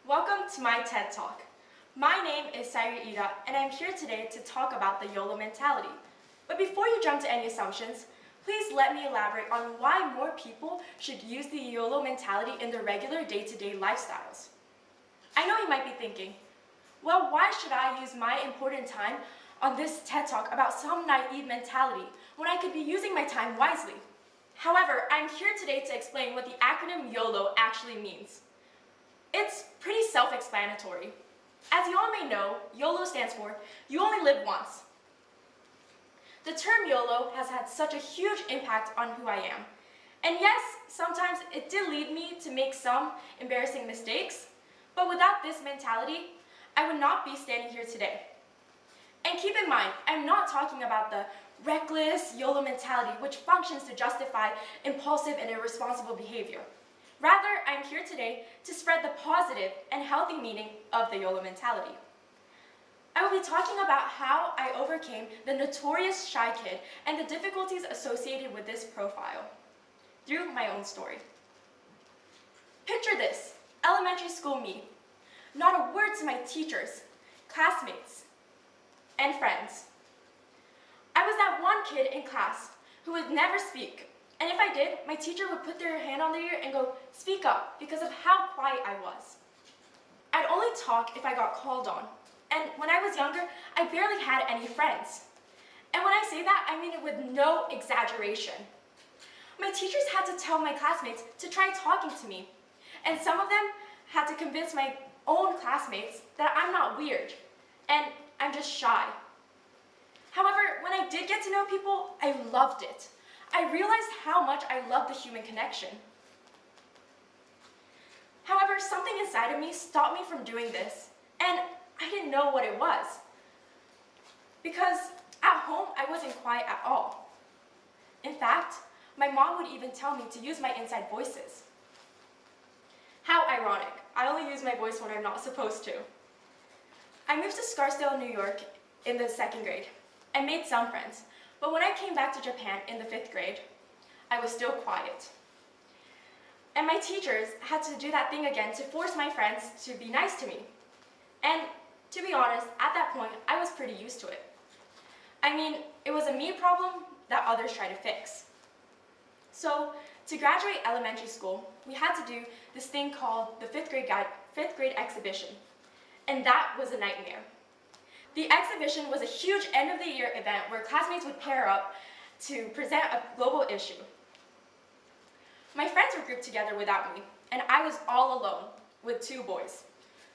Welcome to my TED Talk. My name is Sairi Iida, and I'm here today to talk about the YOLO mentality. But before you jump to any assumptions, please let me elaborate on why more people should use the YOLO mentality in their regular day-to-day lifestyles. I know you might be thinking, well, why should I use my important time on this TED Talk about some naive mentality when I could be using my time wisely? However, I'm here today to explain what the acronym YOLO actually means. It's pretty self-explanatory. As you all may know, YOLO stands for You Only Live Once. The term YOLO has had such a huge impact on who I am. And yes, sometimes it did lead me to make some embarrassing mistakes, but without this mentality, I would not be standing here today. And keep in mind, I'm not talking about the reckless YOLO mentality which functions to justify impulsive and irresponsible behavior. Rather, I'm here today to spread the positive and healthy meaning of the YOLO mentality. I will be talking about how I overcame the notorious shy kid and the difficulties associated with this profile through my own story. Picture this, elementary school me. Not a word to my teachers, classmates, and friends. I was that one kid in class who would never speak, and if I did, my teacher would put their hand on their ear and go, "Speak up," because of how quiet I was. I'd only talk if I got called on, and when I was younger, I barely had any friends. And when I say that, I mean it with no exaggeration. My teachers had to tell my classmates to try talking to me, and some of them had to convince my own classmates that I'm not weird, and I'm just shy. However, when I did get to know people, I loved it. I realized how much I love the human connection. However, something inside of me stopped me from doing this, and I didn't know what it was. Because at home, I wasn't quiet at all. In fact, my mom would even tell me to use my inside voices. How ironic. I only use my voice when I'm not supposed to. I moved to Scarsdale, New York in the 2nd grade. I made some friends, but when I came back to Japan in the 5th grade, I was still quiet. And my teachers had to do that thing again to force my friends to be nice to me. And to be honest, at that point, I was pretty used to it. I mean, it was a me problem that others tried to fix. So, to graduate elementary school, we had to do this thing called the 5th grade exhibition. And that was a nightmare. The exhibition was a huge end-of-the-year event where classmates would pair up to present a global issue. My friends were grouped together without me, and I was all alone with 2 boys,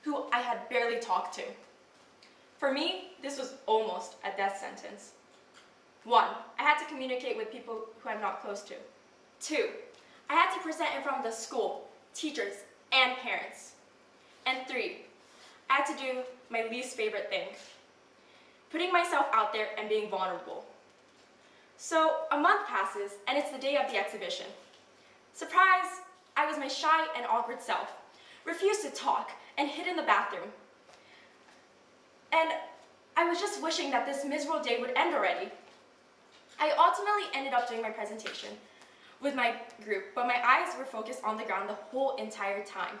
who I had barely talked to. For me, this was almost a death sentence. 1, I had to communicate with people who I'm not close to. 2, I had to present in front of the school, teachers, and parents. And 3, I had to do my least favorite thing, putting myself out there and being vulnerable. So a month passes, and it's the day of the exhibition. Surprise! I was my shy and awkward self, refused to talk, and hid in the bathroom. And I was just wishing that this miserable day would end already. I ultimately ended up doing my presentation with my group, but my eyes were focused on the ground the whole entire time.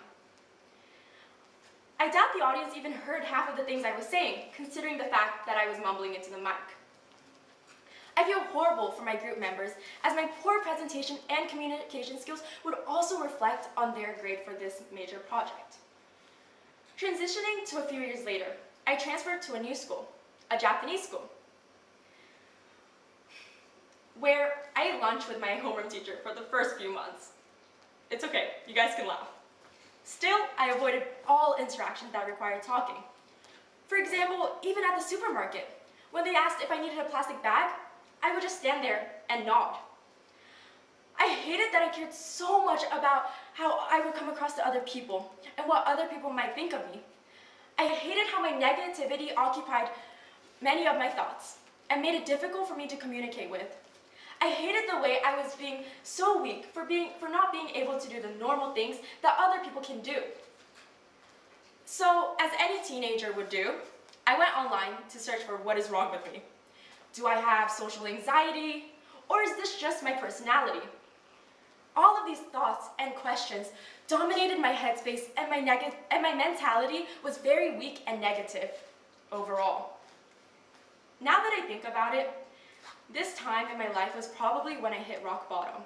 I doubt the audience even heard half of the things I was saying, considering the fact that I was mumbling into the mic. I feel horrible for my group members, as my poor presentation and communication skills would also reflect on their grade for this major project. Transitioning to a few years later, I transferred to a new school, a Japanese school, where I ate lunch with my homeroom teacher for the first few months. It's okay, you guys can laugh. Still, I avoided all interactions that required talking. For example, even at the supermarket, when they asked if I needed a plastic bag, I would just stand there and nod. I hated that I cared so much about how I would come across to other people and what other people might think of me. I hated how my negativity occupied many of my thoughts and made it difficult for me to communicate with. I hated the way I was being so weak for not being able to do the normal things that other people can do. So, as any teenager would do, I went online to search for what is wrong with me. Do I have social anxiety? Or is this just my personality? All of these thoughts and questions questions dominated my headspace, and my mentality was very weak and negative overall. Now that I think about it, this time in my life was probably when I hit rock bottom.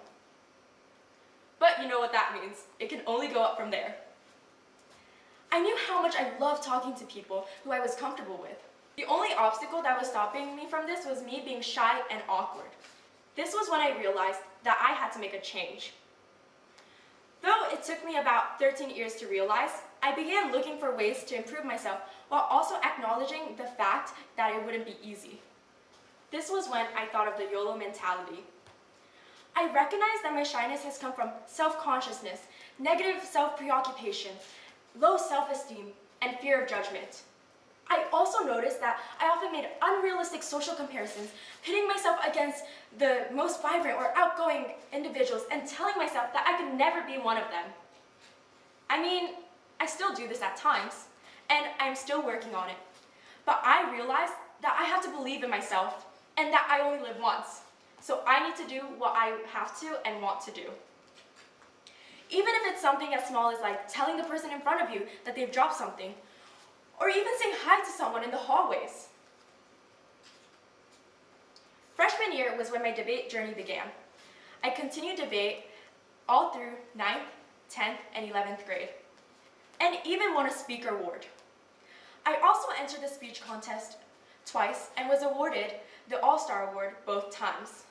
But you know what that means. It can only go up from there. I knew how much I loved talking to people who I was comfortable with. The only obstacle that was stopping me from this was me being shy and awkward. This was when I realized that I had to make a change. Though it took me about 13 years to realize, I began looking for ways to improve myself while also acknowledging the fact that it wouldn't be easy. This was when I thought of the YOLO mentality. I recognized that my shyness has come from self-consciousness, negative self-preoccupation, low self-esteem, and fear of judgment. I also noticed that I often made unrealistic social comparisons, pitting myself against the most vibrant or outgoing individuals and telling myself that I could never be one of them. I mean, I still do this at times, and I'm still working on it. But I realized that I have to believe in myself and that I only live once. So I need to do what I have to and want to do. Even if it's something as small as like telling the person in front of you that they've dropped something, or even saying hi to someone in the hallways. Freshman year was when my debate journey began. I continued debate all through 9th, 10th, and 11th grade, and even won a speaker award. I also entered the speech contest twice and was awarded the All-Star Award both times.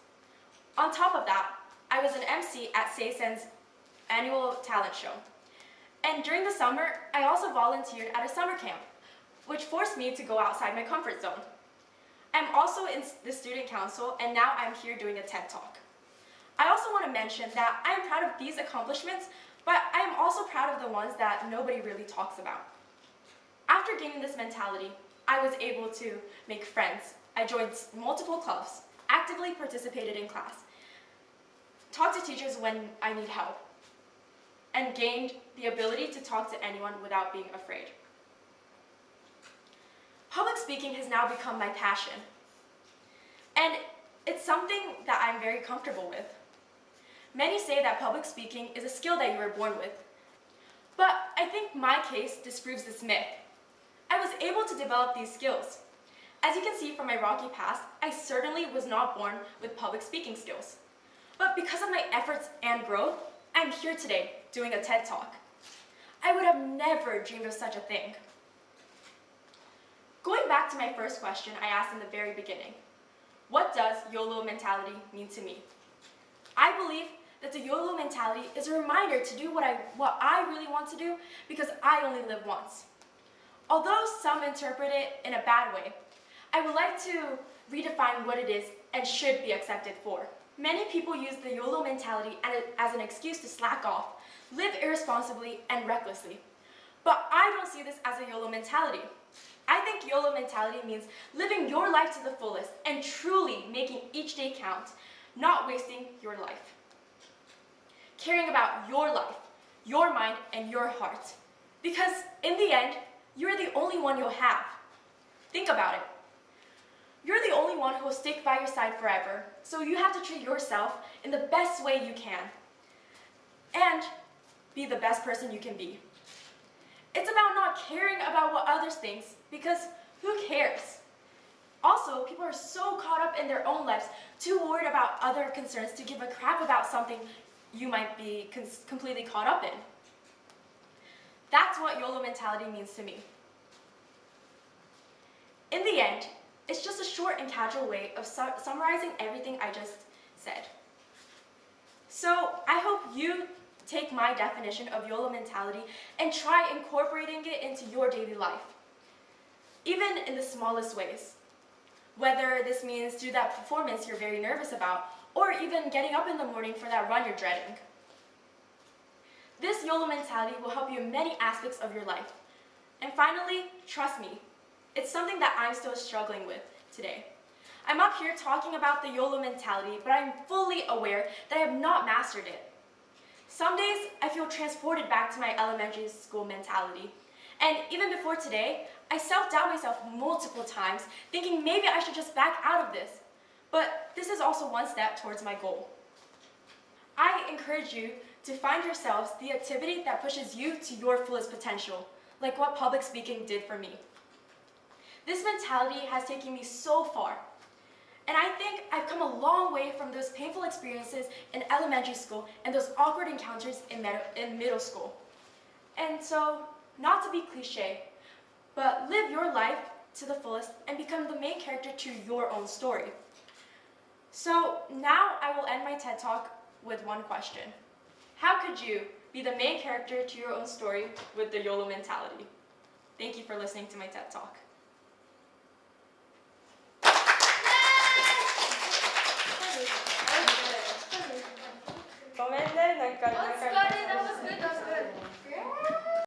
On top of that, I was an MC at Seisen's annual talent show. And during the summer, I also volunteered at a summer camp, which forced me to go outside my comfort zone. I'm also in the student council, and now I'm here doing a TED Talk. I also want to mention that I am proud of these accomplishments, but I am also proud of the ones that nobody really talks about. After gaining this mentality, I was able to make friends. I joined multiple clubs, actively participated in class, talked to teachers when I need help, and gained the ability to talk to anyone without being afraid. Public speaking has now become my passion, and it's something that I'm very comfortable with. Many say that public speaking is a skill that you were born with, but I think my case disproves this myth. I was able to develop these skills. As you can see from my rocky past, I certainly was not born with public speaking skills. But because of my efforts and growth, I'm here today doing a TED Talk. I would have never dreamed of such a thing. Going back to my first question I asked in the very beginning, what does YOLO mentality mean to me? I believe that the YOLO mentality is a reminder to do what I really want to do because I only live once. Although some interpret it in a bad way, I would like to redefine what it is and should be accepted for. Many people use the YOLO mentality as an excuse to slack off, live irresponsibly and recklessly. But I don't see this as a YOLO mentality. I think YOLO mentality means living your life to the fullest and truly making each day count, not wasting your life. Caring about your life, your mind, and your heart. Because in the end, you're the only one you'll have. Think about it. You're the only one who will stick by your side forever, so you have to treat yourself in the best way you can and be the best person you can be. It's about not caring about what others think, because who cares? Also, people are so caught up in their own lives, too worried about other concerns to give a crap about something you might be completely caught up in. That's what YOLO mentality means to me. In the end, it's just a short and casual way of summarizing everything I just said. So I hope you take my definition of YOLO mentality and try incorporating it into your daily life, even in the smallest ways. Whether this means do that performance you're very nervous about, or even getting up in the morning for that run you're dreading. This YOLO mentality will help you in many aspects of your life. And finally, trust me, it's something that I'm still struggling with today. I'm up here talking about the YOLO mentality, but I'm fully aware that I have not mastered it. Some days, I feel transported back to my elementary school mentality. And even before today, I self-doubt myself multiple times, thinking maybe I should just back out of this. But this is also one step towards my goal. I encourage you to find yourselves the activity that pushes you to your fullest potential, like what public speaking did for me. This mentality has taken me so far, and I think I've come a long way from those painful experiences in elementary school and those awkward encounters in middle school. And so, not to be cliche, but live your life to the fullest and become the main character to your own story. So now I will end my TED Talk with one question. How could you be the main character to your own story with the YOLO mentality? Thank you for listening to my TED Talk. Comment